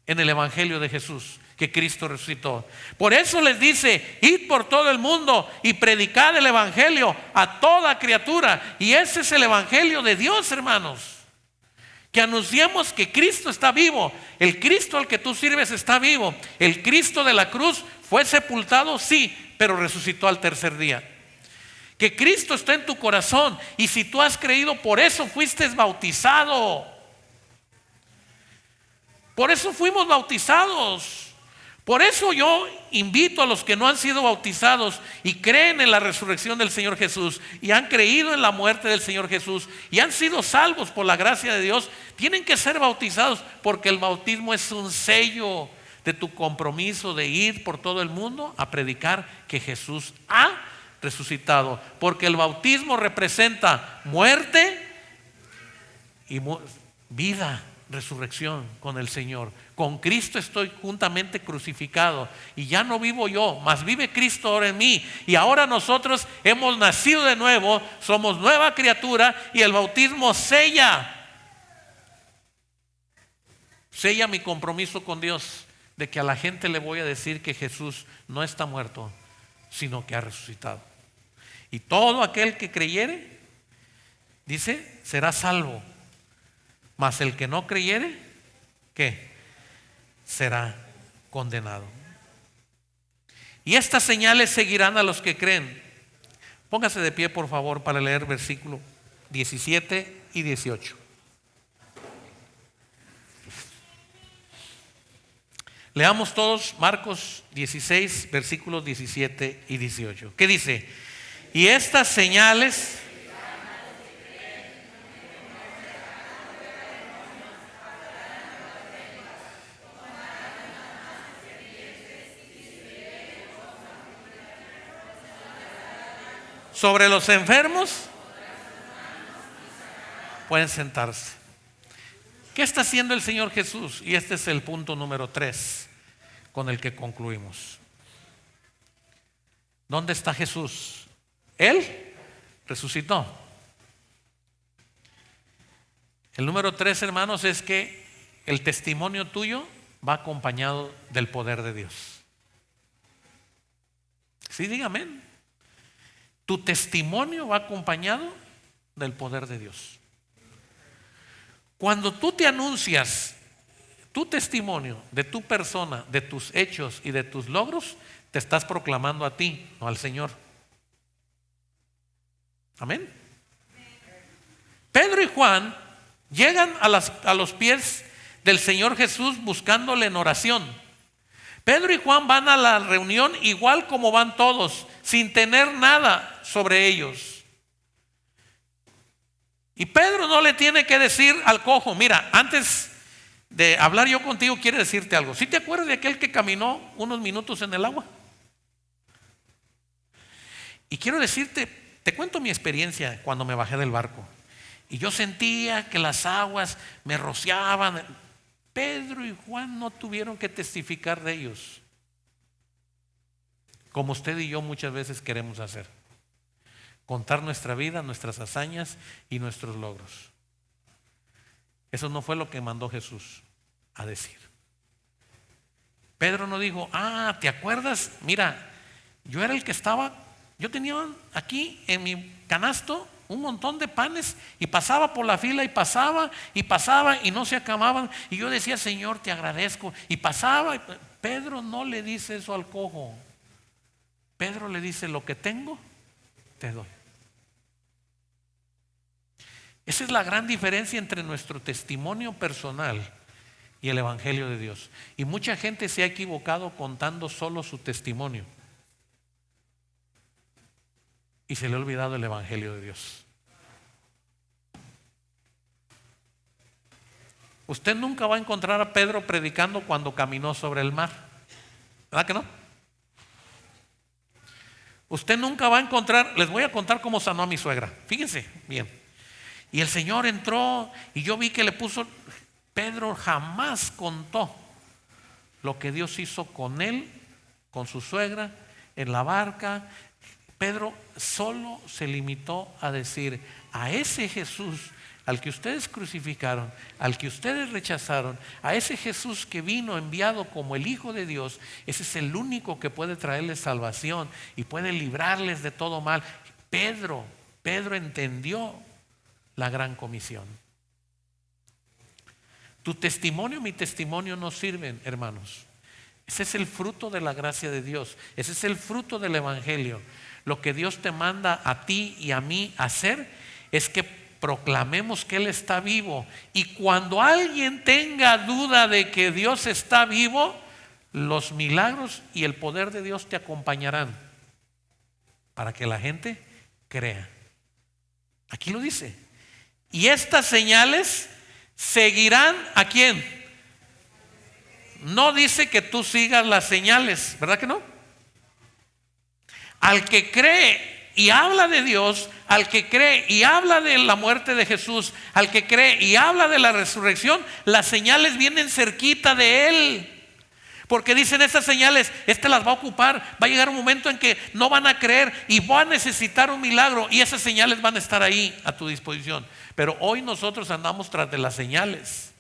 en el Evangelio de Jesús, que Cristo resucitó. Por eso les dice: id por todo el mundo y predicad el Evangelio a toda criatura. Y ese es el Evangelio de Dios, hermanos. Que anunciemos que Cristo está vivo. El Cristo al que tú sirves está vivo. El Cristo de la cruz fue sepultado, sí, pero resucitó al tercer día. Que Cristo está en tu corazón, y si tú has creído, por eso fuiste bautizado. Por eso fuimos bautizados. Por eso yo invito a los que no han sido bautizados y creen en la resurrección del Señor Jesús y han creído en la muerte del Señor Jesús y han sido salvos por la gracia de Dios, tienen que ser bautizados, porque el bautismo es un sello de tu compromiso de ir por todo el mundo a predicar que Jesús ha resucitado. Porque el bautismo representa muerte y vida, resurrección con el Señor. Con Cristo estoy juntamente crucificado, y ya no vivo yo, mas vive Cristo ahora en mí. Y ahora nosotros hemos nacido de nuevo, somos nueva criatura, y el bautismo sella mi compromiso con Dios, de que a la gente le voy a decir que Jesús no está muerto, sino que ha resucitado. Y todo aquel que creyere, dice, será salvo. Mas el que no creyere, ¿qué? Será condenado. Y estas señales seguirán a los que creen. Póngase de pie, por favor, para leer versículos 17 y 18. Leamos todos Marcos 16, versículos 17 y 18. ¿Qué dice? Y estas señales sobre los enfermos. Pueden sentarse. ¿Qué está haciendo el Señor Jesús? Y este es el punto número 3 con el que concluimos. ¿Dónde está Jesús? Él resucitó. El número 3, hermanos, es que el testimonio tuyo va acompañado del poder de Dios. Sí, dígame. Tu testimonio va acompañado del poder de Dios. Cuando tú te anuncias tu testimonio de tu persona, de tus hechos y de tus logros, te estás proclamando a ti, no al Señor. Amén. Pedro y Juan llegan a los pies del Señor Jesús buscándole en oración. Pedro y Juan van a la reunión igual como van todos, sin tener nada sobre ellos. Y Pedro no le tiene que decir al cojo: mira, antes de hablar yo contigo, quiero decirte algo. ¿Sí te acuerdas de aquel que caminó unos minutos en el agua? Y quiero decirte, te cuento mi experiencia cuando me bajé del barco. Y yo sentía que las aguas me rociaban. Pedro y Juan no tuvieron que testificar de ellos, como usted y yo muchas veces queremos hacer. Contar nuestra vida, nuestras hazañas y nuestros logros. Eso no fue lo que mandó Jesús a decir. Pedro no dijo: ¿te acuerdas? Mira, yo era el que yo tenía aquí en mi canasto un montón de panes y pasaba por la fila y pasaba y no se acababan, y yo decía: Señor, te agradezco, y pasaba. Pedro no le dice eso al cojo. Pedro le dice: lo que tengo, te doy. Esa es la gran diferencia entre nuestro testimonio personal y el Evangelio de Dios. Y mucha gente se ha equivocado contando solo su testimonio y se le ha olvidado el Evangelio de Dios. Usted nunca va a encontrar a Pedro predicando cuando caminó sobre el mar, ¿verdad que no? Usted nunca va a encontrar, les voy a contar cómo sanó a mi suegra. Fíjense bien. Y el Señor entró y yo vi que le puso, Pedro jamás contó lo que Dios hizo con él, con su suegra, en la barca. Pedro solo se limitó a decir: a ese Jesús al que ustedes crucificaron, al que ustedes rechazaron, a ese Jesús que vino enviado como el Hijo de Dios, ese es el único que puede traerles salvación y puede librarles de todo mal. Pedro entendió la gran comisión. Tu testimonio, mi testimonio no sirven, hermanos. Ese es el fruto de la gracia de Dios. Ese es el fruto del Evangelio. Lo que Dios te manda a ti y a mí hacer es que proclamemos que Él está vivo. Y cuando alguien tenga duda de que Dios está vivo, los milagros y el poder de Dios te acompañarán para que la gente crea. Aquí lo dice. Y estas señales seguirán ¿a quién? No dice que tú sigas las señales, ¿verdad que no? Al que cree y habla de Dios, al que cree y habla de la muerte de Jesús, al que cree y habla de la resurrección, las señales vienen cerquita de él. Porque dicen estas señales, las va a ocupar, va a llegar un momento en que no van a creer y va a necesitar un milagro, y esas señales van a estar ahí a tu disposición. Pero hoy nosotros andamos tras de las señales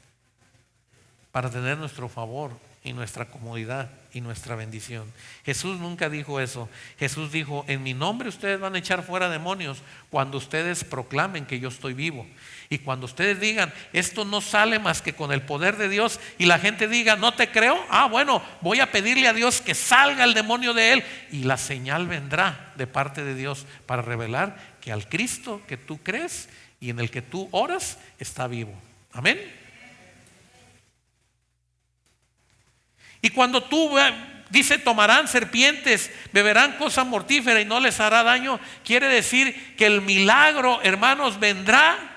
para tener nuestro favor y nuestra comodidad y nuestra bendición. Jesús nunca dijo eso. Jesús dijo: en mi nombre ustedes van a echar fuera demonios cuando ustedes proclamen que yo estoy vivo. Y cuando ustedes digan: esto no sale más que con el poder de Dios, y la gente diga: no te creo, bueno, voy a pedirle a Dios que salga el demonio de él, y la señal vendrá de parte de Dios para revelar que al Cristo que tú crees y en el que tú oras está vivo. Amén. Y cuando tú dice: tomarán serpientes, beberán cosa mortífera y no les hará daño, quiere decir que el milagro, hermanos, vendrá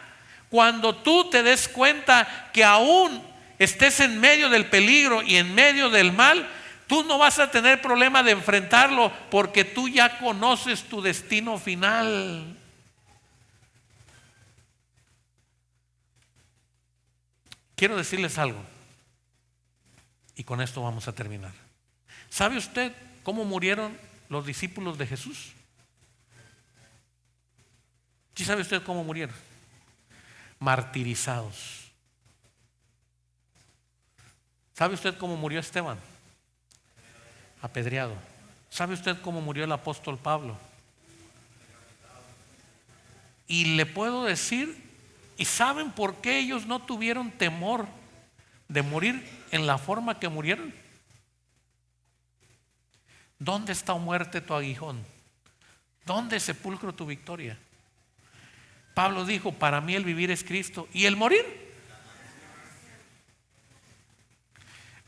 cuando tú te des cuenta que aún estés en medio del peligro y en medio del mal, tú no vas a tener problema de enfrentarlo, porque tú ya conoces tu destino final. Quiero decirles algo, y con esto vamos a terminar. ¿Sabe usted cómo murieron los discípulos de Jesús? ¿Sí sabe usted cómo murieron? Martirizados. ¿Sabe usted cómo murió Esteban? Apedreado. ¿Sabe usted cómo murió el apóstol Pablo? Y le puedo decir, ¿y saben por qué ellos no tuvieron temor de morir en la forma que murieron? ¿Dónde está, oh muerte, tu aguijón? ¿Dónde, sepulcro, tu victoria? Pablo dijo: para mí el vivir es Cristo y el morir.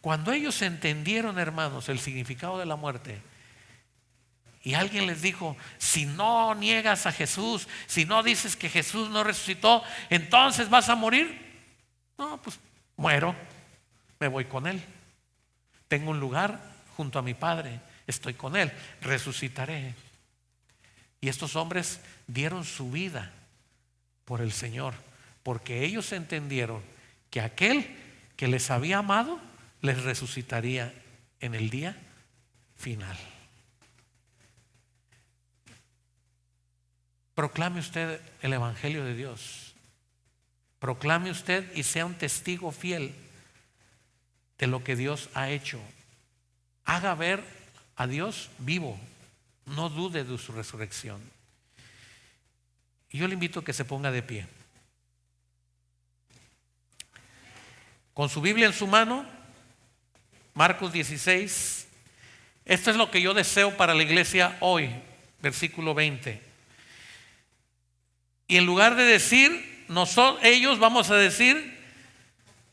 Cuando ellos entendieron, hermanos, el significado de la muerte, y alguien les dijo: si no niegas a Jesús, si no dices que Jesús no resucitó, entonces vas a morir. No, pues muero, me voy con Él. Tengo un lugar junto a mi Padre, estoy con Él, resucitaré. Y estos hombres dieron su vida por el Señor, porque ellos entendieron que aquel que les había amado les resucitaría en el día final. Proclame usted el Evangelio de Dios. Proclame usted y sea un testigo fiel de lo que Dios ha hecho. Haga ver a Dios vivo. No dude de su resurrección. Y yo le invito a que se ponga de pie. Con su Biblia en su mano, Marcos 16. Esto es lo que yo deseo para la iglesia hoy, versículo 20. Y en lugar de decir ellos, vamos a decir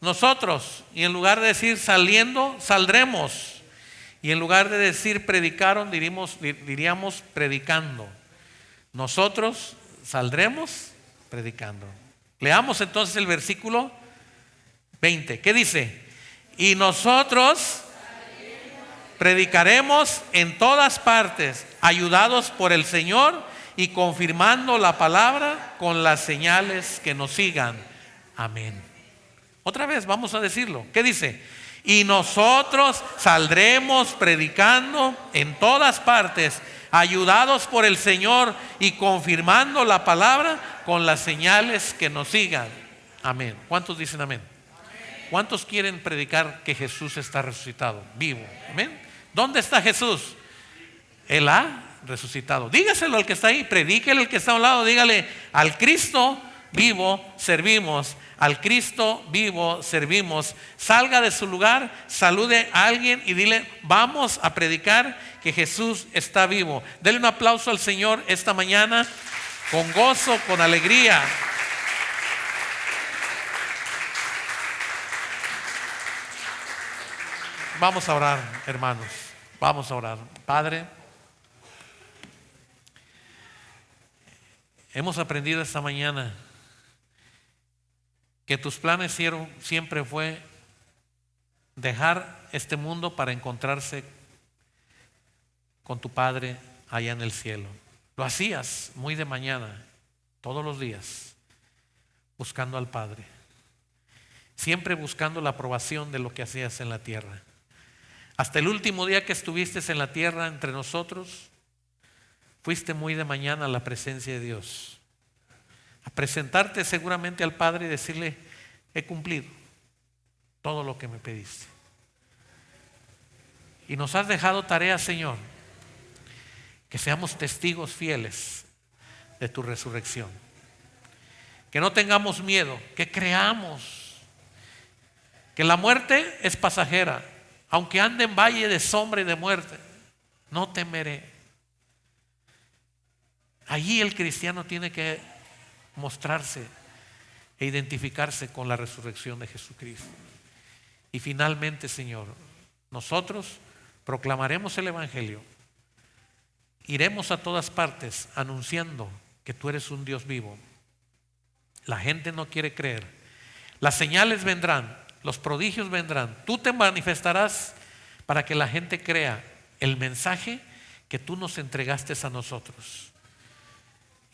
nosotros. Y en lugar de decir saliendo, saldremos. Y en lugar de decir predicaron, diríamos predicando. Nosotros saldremos predicando. Leamos entonces el versículo 20. ¿Qué dice? Y nosotros Predicaremos en todas partes, ayudados por el Señor y confirmando la palabra con las señales que nos sigan. Amén. Otra vez vamos a decirlo. ¿Qué dice? Y nosotros saldremos predicando en todas partes, ayudados por el Señor y confirmando la palabra con las señales que nos sigan. Amén. ¿Cuántos dicen amén? ¿Cuántos quieren predicar que Jesús está resucitado, vivo? Amén. ¿Dónde está Jesús? Él ha resucitado. Dígaselo al que está ahí, predíquele al que está a un lado, dígale: al Cristo vivo servimos, al Cristo vivo servimos. Salga de su lugar, salude a alguien y dile: vamos a predicar que Jesús está vivo. Dele un aplauso al Señor esta mañana, con gozo, con alegría. Vamos a orar, hermanos. Vamos a orar. Padre, hemos aprendido esta mañana que tus planes siempre fue dejar este mundo para encontrarse con tu Padre allá en el cielo. Lo hacías muy de mañana, todos los días, buscando al Padre, siempre buscando la aprobación de lo que hacías en la tierra. Hasta el último día que estuviste en la tierra entre nosotros, fuiste muy de mañana a la presencia de Dios, a presentarte seguramente al Padre y decirle: he cumplido todo lo que me pediste. Y nos has dejado tarea, Señor, que seamos testigos fieles de tu resurrección, que no tengamos miedo, que creamos que la muerte es pasajera. Aunque ande en valle de sombra y de muerte, no temeré. Allí el cristiano tiene que mostrarse e identificarse con la resurrección de Jesucristo. Y finalmente, Señor, nosotros proclamaremos el Evangelio. Iremos a todas partes anunciando que tú eres un Dios vivo. La gente no quiere creer. Las señales vendrán, los prodigios vendrán. Tú te manifestarás para que la gente crea el mensaje que tú nos entregaste a nosotros.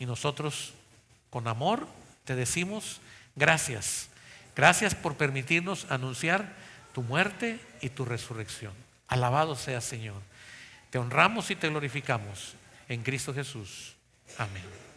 Y nosotros, con amor, te decimos gracias. Gracias por permitirnos anunciar tu muerte y tu resurrección. Alabado sea, Señor. Te honramos y te glorificamos en Cristo Jesús. Amén.